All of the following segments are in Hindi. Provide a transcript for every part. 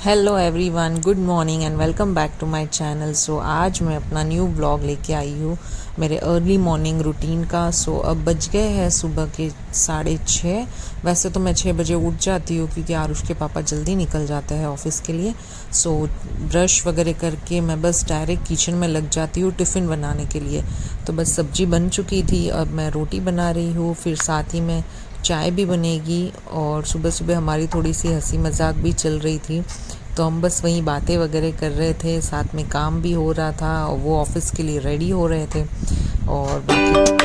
Hello everyone, good morning and welcome back to my channel. So आज मैं अपना न्यू ब्लॉग लेके आई हूँ मेरे अर्ली मॉर्निंग रूटीन का। सो अब बज गए हैं सुबह के 6:30। वैसे तो मैं 6 बजे उठ जाती हूँ क्योंकि आरुष के पापा जल्दी निकल जाते हैं ऑफिस के लिए। सो ब्रश वगैरह करके मैं बस डायरेक्ट किचन में लग जाती हूँ टिफ़िन बनाने के लिए। तो बस सब्जी बन चुकी थी, अब मैं रोटी बना रही हूँ, फिर साथ ही में चाय भी बनेगी। और सुबह सुबह हमारी थोड़ी सी हंसी मजाक भी चल रही थी, तो हम बस वहीं बातें वगैरह कर रहे थे, साथ में काम भी हो रहा था और वो ऑफिस के लिए रेडी हो रहे थे और बाकी।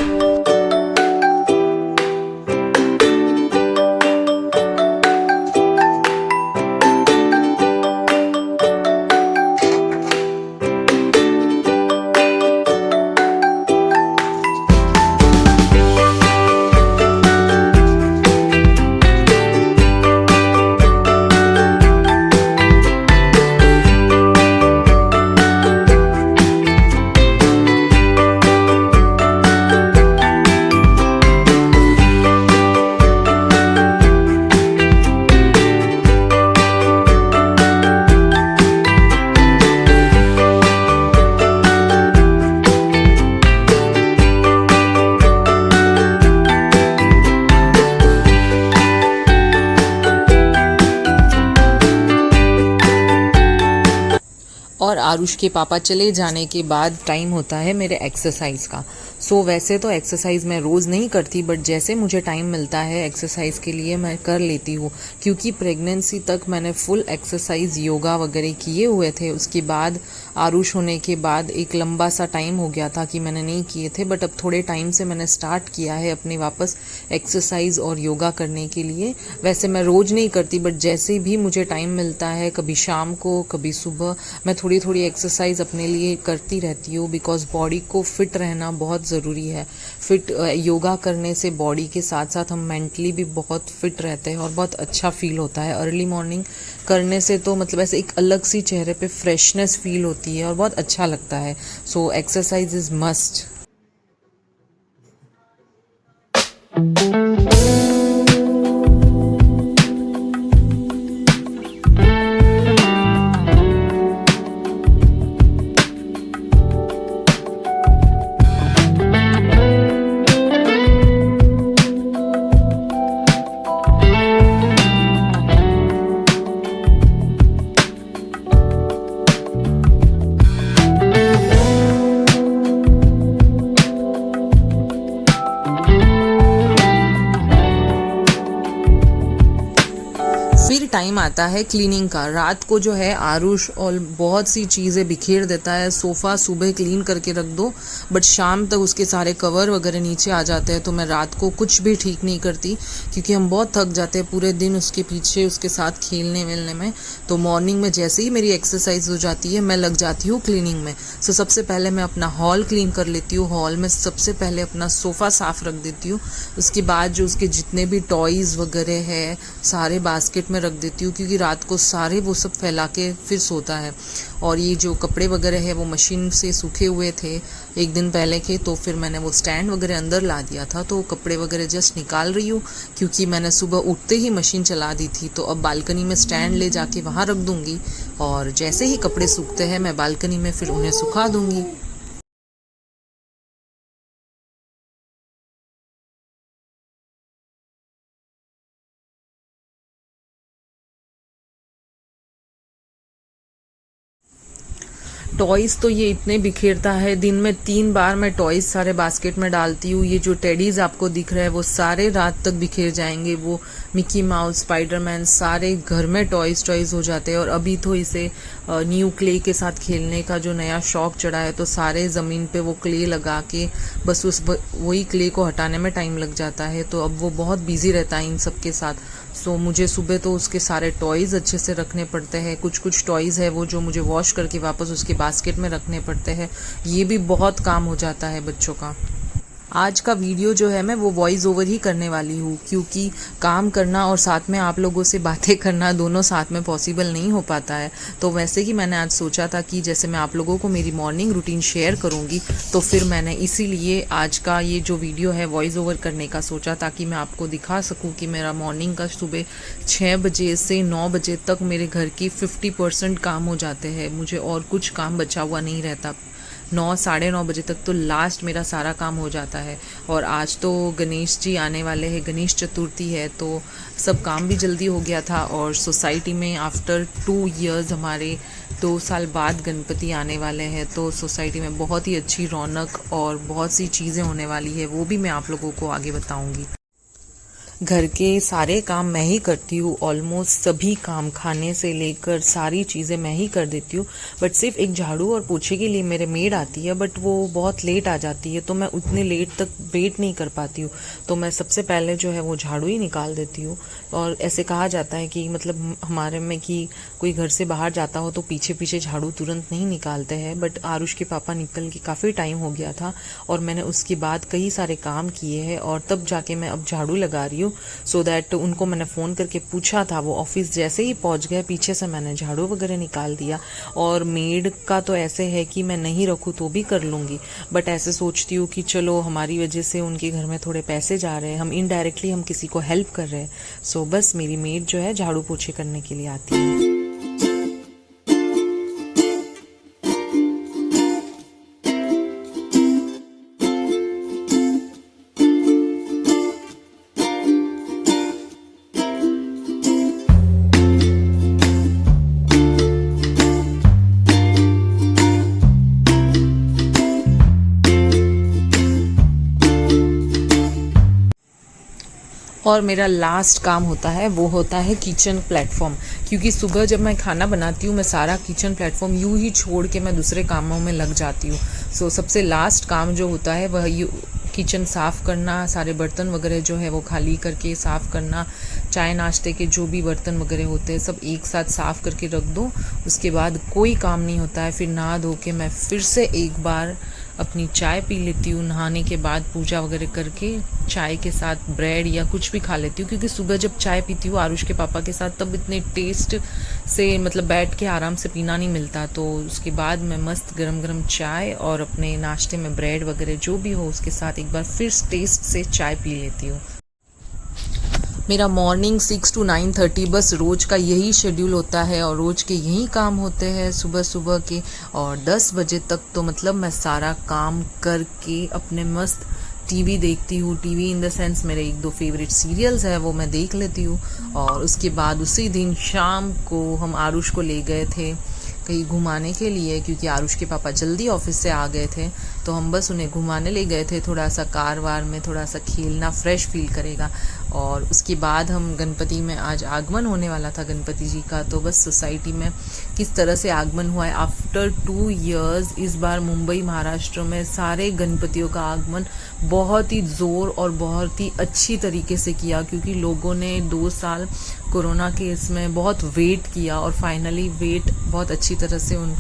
और आरुष के पापा चले जाने के बाद टाइम होता है मेरे एक्सरसाइज का। सो वैसे तो एक्सरसाइज मैं रोज़ नहीं करती, बट जैसे मुझे टाइम मिलता है एक्सरसाइज के लिए मैं कर लेती हूँ, क्योंकि प्रेगनेंसी तक मैंने फुल एक्सरसाइज योगा वगैरह किए हुए थे। उसके बाद आरुष होने के बाद एक लंबा सा टाइम हो गया था कि मैंने नहीं किए थे, बट अब थोड़े टाइम से मैंने स्टार्ट किया है अपने वापस एक्सरसाइज और योगा करने के लिए। वैसे मैं रोज़ नहीं करती, बट जैसे भी मुझे टाइम मिलता है, कभी शाम को कभी सुबह, मैं थोड़ी थोड़ी एक्सरसाइज अपने लिए करती रहती हूँ, बिकॉज बॉडी को फिट रहना बहुत ज़रूरी है। फिट योगा करने से बॉडी के साथ साथ हम मेंटली भी बहुत फिट रहते हैं और बहुत अच्छा फील होता है। अर्ली मॉर्निंग करने से तो मतलब ऐसे एक अलग सी चेहरे पे फ्रेशनेस फील होती है और बहुत अच्छा लगता है। So exercise is must. फिर टाइम आता है क्लीनिंग का। रात को जो है आरुष और बहुत सी चीज़ें बिखेर देता है। सोफ़ा सुबह क्लीन करके रख दो, बट शाम तक उसके सारे कवर वगैरह नीचे आ जाते हैं, तो मैं रात को कुछ भी ठीक नहीं करती, क्योंकि हम बहुत थक जाते हैं पूरे दिन उसके पीछे उसके साथ खेलने वेलने में। तो मॉर्निंग में जैसे ही मेरी एक्सरसाइज हो जाती है मैं लग जाती हूँ क्लीनिंग में। सो सबसे पहले मैं अपना हॉल क्लीन कर लेती हूँ। हॉल में सबसे पहले अपना सोफ़ा साफ़ रख देती हूँ। उसके बाद जो उसके जितने भी टॉयज़ वगैरह है सारे बास्केट में रख देती हूँ, क्योंकि रात को सारे वो सब फैला के फिर सोता है। और ये जो कपड़े वगैरह है वो मशीन से सूखे हुए थे एक दिन पहले के, तो फिर मैंने वो स्टैंड वगैरह अंदर ला दिया था, तो कपड़े वगैरह जस्ट निकाल रही हूँ, क्योंकि मैंने सुबह उठते ही मशीन चला दी थी। तो अब बालकनी में स्टैंड ले जाके वहाँ रख दूँगी, और जैसे ही कपड़े सूखते हैं मैं बालकनी में फिर उन्हें सुखा दूँगी। टॉयज़ तो ये इतने बिखेरता है, दिन में 3 बार मैं टॉयज़ सारे बास्केट में डालती हूँ। ये जो टेडीज़ आपको दिख रहा है वो सारे रात तक बिखेर जाएंगे। वो मिकी माउस, स्पाइडरमैन, सारे घर में टॉयज़ हो जाते हैं। और अभी तो इसे न्यू क्ले के साथ खेलने का जो नया शौक चढ़ा है, तो सारे ज़मीन पे वो क्ले लगा के बस वही क्ले को हटाने में टाइम लग जाता है। तो अब वो बहुत बिजी रहता है इन सब के साथ। सो मुझे सुबह तो उसके सारे टॉयज़ अच्छे से रखने पड़ते हैं। कुछ कुछ टॉयज़ है वो जो मुझे वॉश करके वापस उसके बास्केट में रखने पड़ते हैं। ये भी बहुत काम हो जाता है बच्चों का। आज का वीडियो जो है मैं वो वॉइस ओवर ही करने वाली हूँ, क्योंकि काम करना और साथ में आप लोगों से बातें करना दोनों साथ में पॉसिबल नहीं हो पाता है। तो वैसे ही मैंने आज सोचा था कि जैसे मैं आप लोगों को मेरी मॉर्निंग रूटीन शेयर करूँगी, तो फिर मैंने इसीलिए आज का ये जो वीडियो है वॉइस ओवर करने का सोचा, ताकि मैं आपको दिखा सकूँ कि मेरा मॉर्निंग का सुबह 6 बजे से 9 बजे तक मेरे घर की 50% काम हो जाते हैं। मुझे और कुछ काम बचा हुआ नहीं रहता। 9 साढ़े 9 बजे तक तो लास्ट मेरा सारा काम हो जाता है। और आज तो गणेश जी आने वाले हैं, गणेश चतुर्थी है, तो सब काम भी जल्दी हो गया था। और सोसाइटी में आफ्टर 2 इयर्स हमारे 2 साल बाद गणपति आने वाले हैं, तो सोसाइटी में बहुत ही अच्छी रौनक और बहुत सी चीज़ें होने वाली है, वो भी मैं आप लोगों को आगे बताऊंगी। घर के सारे काम मैं ही करती हूँ, ऑलमोस्ट सभी काम, खाने से लेकर सारी चीज़ें मैं ही कर देती हूँ। बट सिर्फ एक झाड़ू और पोछे के लिए मेरे मेड आती है, बट वो बहुत लेट आ जाती है, तो मैं उतने लेट तक वेट नहीं कर पाती हूँ। तो मैं सबसे पहले जो है वो झाड़ू ही निकाल देती हूँ। और ऐसे कहा जाता है कि मतलब हमारे में कि कोई घर से बाहर जाता हो तो पीछे पीछे झाड़ू तुरंत नहीं निकालते हैं। बट आरुष के पापा निकल के काफ़ी टाइम हो गया था, और मैंने उसके बाद कई सारे काम किए हैं, और तब जाके मैं अब झाड़ू लगा रही हूँ। सो दैट उनको मैंने फ़ोन करके पूछा था, वो ऑफिस जैसे ही पहुंच गए पीछे से मैंने झाड़ू वगैरह निकाल दिया। और मेड का तो ऐसे है कि मैं नहीं रखूँ तो भी कर लूँगी, बट ऐसे सोचती हूँ कि चलो हमारी वजह से उनके घर में थोड़े पैसे जा रहे हैं, हम इनडायरेक्टली हम किसी को हेल्प कर रहे हैं। सो बस मेरी मेड जो है झाड़ू पोछे करने के लिए आती है। और मेरा लास्ट काम होता है वो होता है किचन प्लेटफॉर्म, क्योंकि सुबह जब मैं खाना बनाती हूँ मैं सारा किचन प्लेटफॉर्म यूं ही छोड़ के मैं दूसरे कामों में लग जाती हूँ। सो सबसे लास्ट काम जो होता है वह किचन साफ़ करना, सारे बर्तन वगैरह जो है वो खाली करके साफ़ करना, चाय नाश्ते के जो भी बर्तन वगैरह होते हैं सब एक साथ साफ़ करके रख दो। उसके बाद कोई काम नहीं होता है। फिर नहा धो के मैं फिर से एक बार अपनी चाय पी लेती हूँ। नहाने के बाद पूजा वगैरह करके चाय के साथ ब्रेड या कुछ भी खा लेती हूँ, क्योंकि सुबह जब चाय पीती हूँ आरुष के पापा के साथ तब इतने टेस्ट से मतलब बैठ के आराम से पीना नहीं मिलता। तो उसके बाद मैं मस्त गरम गरम चाय और अपने नाश्ते में ब्रेड वगैरह जो भी हो उसके साथ एक बार फिर टेस्ट से चाय पी लेती हूँ। मेरा मॉर्निंग 6 to 9:30 बस रोज़ का यही शेड्यूल होता है, और रोज़ के यही काम होते हैं सुबह सुबह के। और 10 बजे तक तो मतलब मैं सारा काम करके अपने मस्त टीवी देखती हूँ। टीवी इन द सेंस मेरे 1-2 फेवरेट सीरियल्स है वो मैं देख लेती हूँ। और उसके बाद उसी दिन शाम को हम आरुष को ले गए थे कहीं घुमाने के लिए, क्योंकि आरुष के पापा जल्दी ऑफिस से आ गए थे, तो हम बस उन्हें घुमाने ले गए थे। थोड़ा सा कार वार में थोड़ा सा खेलना, फ्रेश फील करेगा। और उसके बाद हम गणपति में आज आगमन होने वाला था गणपति जी का, तो बस सोसाइटी में किस तरह से आगमन हुआ है आफ्टर 2 इयर्स। इस बार मुंबई महाराष्ट्र में सारे गणपतियों का आगमन बहुत ही ज़ोर और बहुत ही अच्छी तरीके से किया, क्योंकि लोगों ने 2 साल कोरोना के इसमें बहुत वेट किया, और फाइनली वेट बहुत अच्छी तरह से उन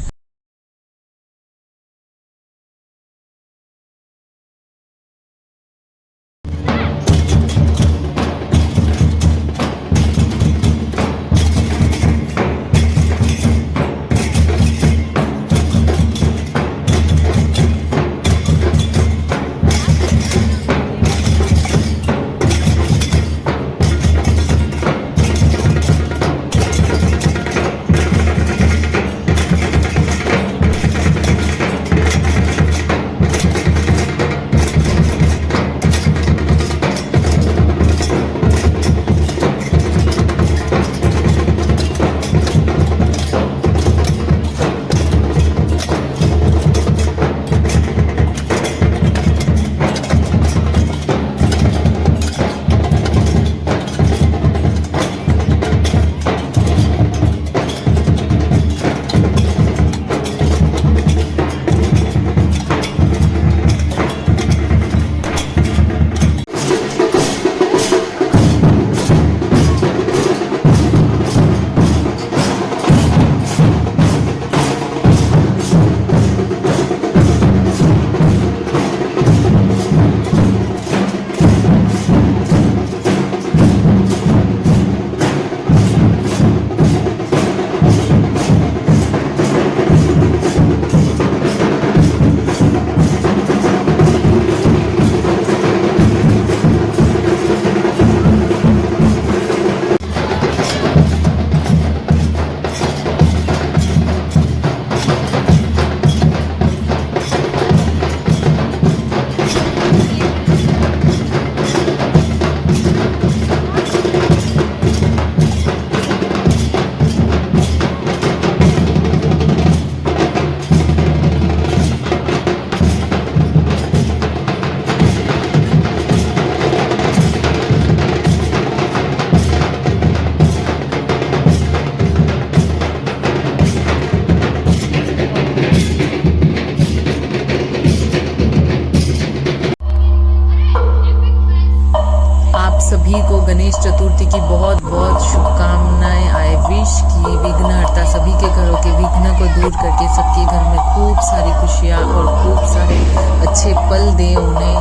चतुर्थी की बहुत बहुत शुभकामनाएं। आई विश कि विघ्नहर्ता सभी के घरों के विघ्न को दूर करके सबके घर में खूब सारी खुशियाँ और खूब सारे अच्छे पल दे उन्हें।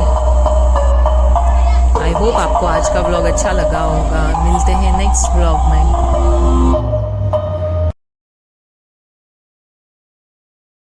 आई होप आपको आज का व्लॉग अच्छा लगा होगा। मिलते हैं नेक्स्ट व्लॉग में।